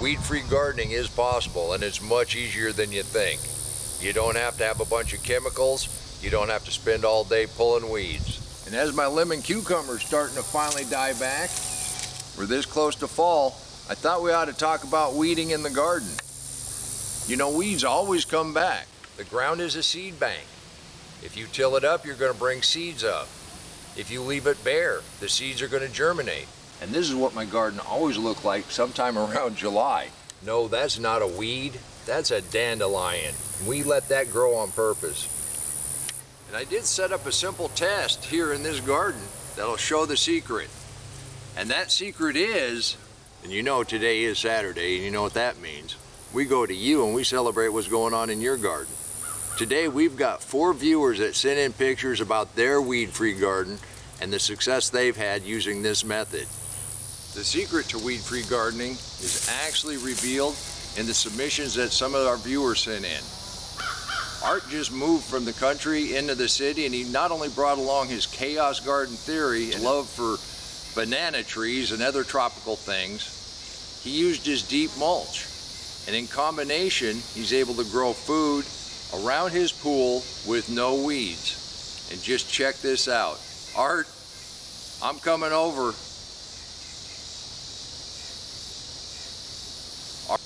Weed-free gardening is possible, and it's much easier than you think. You don't have to have a bunch of chemicals. You don't have to spend all day pulling weeds. And as my lemon cucumber's starting to finally die back, we're this close to fall, I thought we ought to talk about weeding in the garden. You know, weeds always come back. The ground is a seed bank. If you till it up, you're going to bring seeds up. If you leave it bare, the seeds are going to germinate. And this is what my garden always looked like sometime around July. No, that's not a weed. That's a dandelion. We let that grow on purpose. And I did set up a simple test here in this garden that'll show the secret. And that secret is, and you know today is Saturday, and you know what that means. We go to you and we celebrate what's going on in your garden. Today we've got 4 viewers that sent in pictures about their weed-free garden and the success they've had using this method. The secret to weed-free gardening is actually revealed in the submissions that some of our viewers sent in. Art just moved from the country into the city, and he not only brought along his chaos garden theory and love for banana trees and other tropical things, he used his deep mulch. And in combination, he's able to grow food around his pool with no weeds. And just check this out. Art, I'm coming over.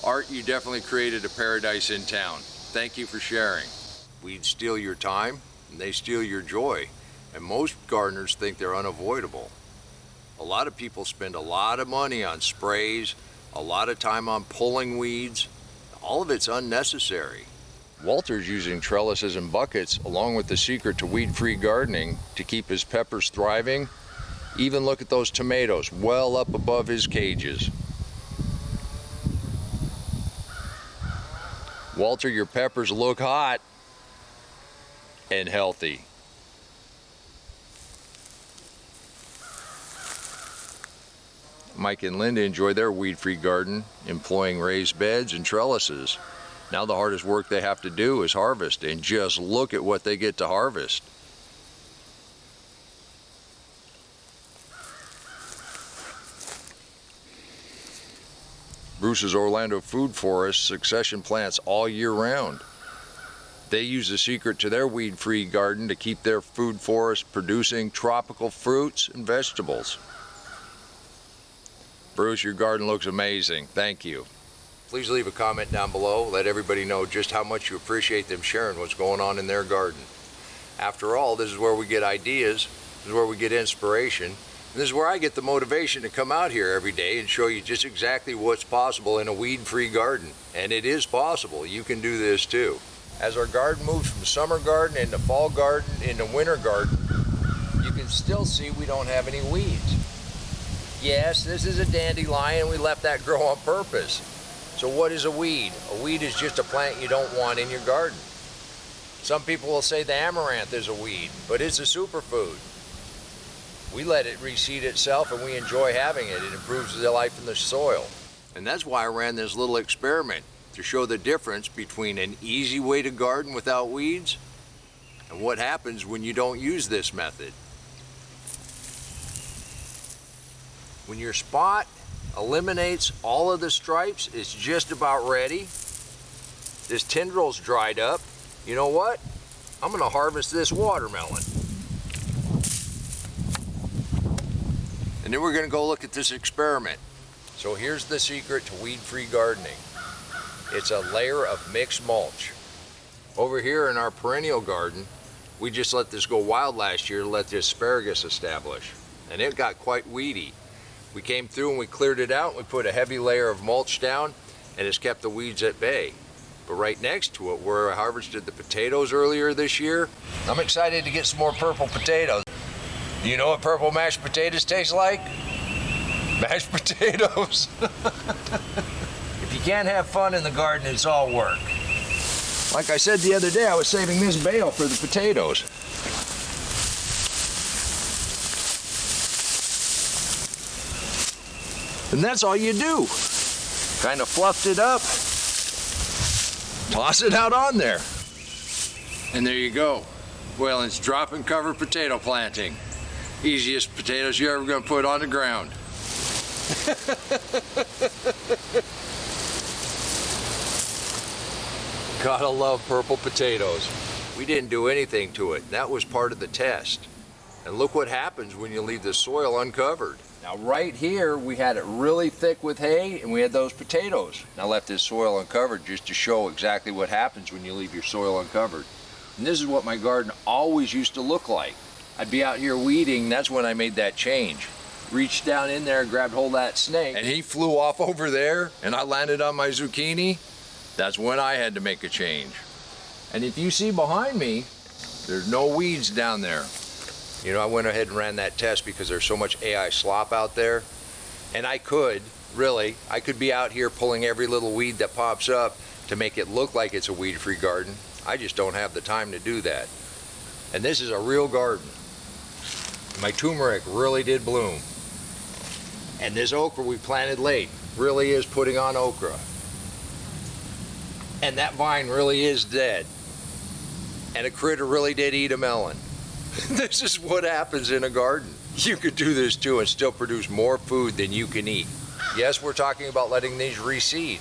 Art, you definitely created a paradise in town. Thank you for sharing. Weeds steal your time, and they steal your joy. And most gardeners think they're unavoidable. A lot of people spend a lot of money on sprays, a lot of time on pulling weeds. All of it's unnecessary. Walter's using trellises and buckets along with the secret to weed-free gardening to keep his peppers thriving. Even look at those tomatoes well up above his cages. Walter, your peppers look hot and healthy. Mike and Linda enjoy their weed-free garden, employing raised beds and trellises. Now the hardest work they have to do is harvest, and just look at what they get to harvest. Bruce's Orlando Food Forest succession plants all year round. They use the secret to their weed-free garden to keep their food forest producing tropical fruits and vegetables. Bruce, your garden looks amazing. Thank you. Please leave a comment down below. Let everybody know just how much you appreciate them sharing what's going on in their garden. After all, this is where we get ideas. This is where we get inspiration. And this is where I get the motivation to come out here every day and show you just exactly what's possible in a weed-free garden. And it is possible. You can do this too. As our garden moves from summer garden into fall garden into winter garden, you can still see we don't have any weeds. Yes, this is a dandelion. We left that grow on purpose. So what is a weed? A weed is just a plant you don't want in your garden. Some people will say the amaranth is a weed, but it's a superfood. We let it reseed itself and we enjoy having it. It improves the life in the soil. And that's why I ran this little experiment, to show the difference between an easy way to garden without weeds and what happens when you don't use this method. When your spot eliminates all of the stripes, it's just about ready. This tendril's dried up. You know what? I'm gonna harvest this watermelon. And then we're gonna go look at this experiment. So here's the secret to weed-free gardening. It's a layer of mixed mulch. Over here in our perennial garden, we just let this go wild last year to let the asparagus establish. And it got quite weedy. We came through and we cleared it out. We put a heavy layer of mulch down and it's kept the weeds at bay. But right next to it, where I harvested the potatoes earlier this year, I'm excited to get some more purple potatoes. Do you know what purple mashed potatoes taste like? Mashed potatoes. If you can't have fun in the garden, it's all work. Like I said the other day, I was saving this bale for the potatoes. And that's all you do. Kind of fluffed it up, toss it out on there. And there you go. Well, it's drop and cover potato planting. Easiest potatoes you're ever gonna put on the ground. Gotta love purple potatoes. We didn't do anything to it. That was part of the test. And look what happens when you leave the soil uncovered. Now right here, we had it really thick with hay and we had those potatoes. And I left this soil uncovered just to show exactly what happens when you leave your soil uncovered. And this is what my garden always used to look like. I'd be out here weeding, that's when I made that change. Reached down in there and grabbed hold of that snake. And he flew off over there and I landed on my zucchini. That's when I had to make a change. And if you see behind me, there's no weeds down there. You know, I went ahead and ran that test because there's so much AI slop out there. And I could be out here pulling every little weed that pops up to make it look like it's a weed-free garden. I just don't have the time to do that. And this is a real garden. My turmeric really did bloom. And this okra we planted late really is putting on okra. And that vine really is dead. And a critter really did eat a melon. This is what happens in a garden. You could do this too and still produce more food than you can eat. Yes, we're talking about letting these reseed.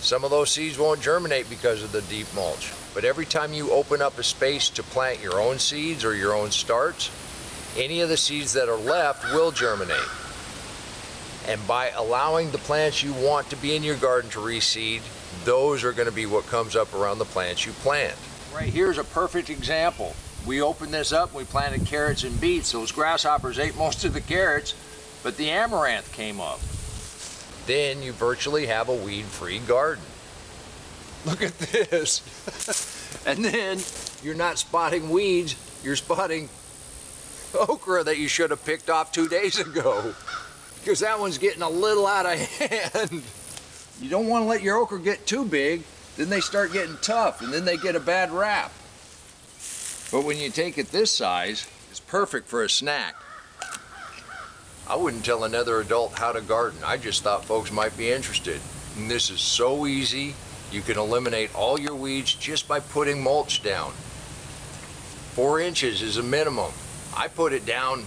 Some of those seeds won't germinate because of the deep mulch. But every time you open up a space to plant your own seeds or your own starts, any of the seeds that are left will germinate. And by allowing the plants you want to be in your garden to reseed, those are going to be what comes up around the plants you plant. Right here's a perfect example. We opened this up and we planted carrots and beets. Those grasshoppers ate most of the carrots, but the amaranth came up. Then you virtually have a weed-free garden. Look at this. And then you're not spotting weeds, you're spotting okra that you should have picked off 2 days ago. Because that one's getting a little out of hand. You don't want to let your okra get too big, then they start getting tough and then they get a bad rap. But when you take it this size, it's perfect for a snack. I wouldn't tell another adult how to garden. I just thought folks might be interested. And this is so easy. You can eliminate all your weeds just by putting mulch down. 4 inches is a minimum. I put it down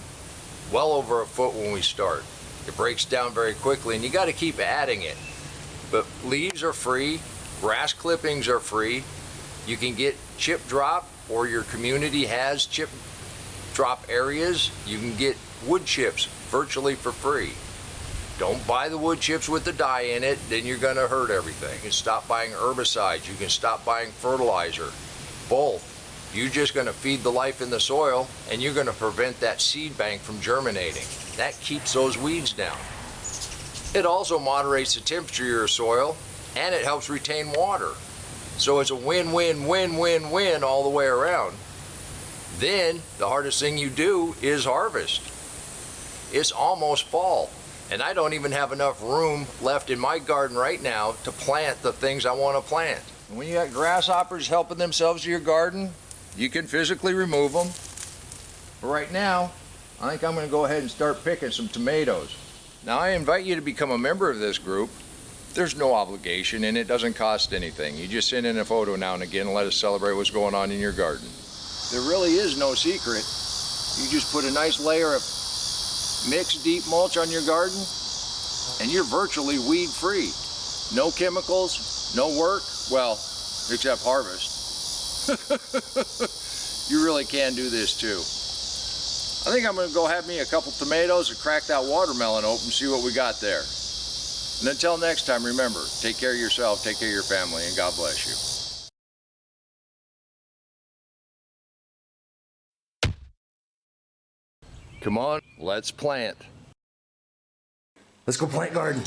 well over a foot when we start. It breaks down very quickly and you got to keep adding it. But leaves are free, grass clippings are free. You can get chip drop, or your community has chip drop areas. You can get wood chips virtually for free. Don't buy the wood chips with the dye in it, then you're going to hurt everything. You can stop buying herbicides, you can stop buying fertilizer. Both. You're just going to feed the life in the soil and you're going to prevent that seed bank from germinating. That keeps those weeds down. It also moderates the temperature of your soil and it helps retain water. So it's a win-win-win-win-win all the way around. Then the hardest thing you do is harvest. It's almost fall and I don't even have enough room left in my garden right now to plant the things I want to plant. And when you got grasshoppers helping themselves to your garden, you can physically remove them. But right now, I think I'm going to go ahead and start picking some tomatoes. Now I invite you to become a member of this group. There's no obligation and it doesn't cost anything. You just send in a photo now and again and let us celebrate what's going on in your garden. There really is no secret. You just put a nice layer of mixed deep mulch on your garden and you're virtually weed free. No chemicals, no work, well, except harvest. You really can do this too. I think I'm going to go have me a couple tomatoes and crack that watermelon open and see what we got there. And until next time, remember, take care of yourself, take care of your family, and God bless you. Come on, let's plant. Let's go plant garden.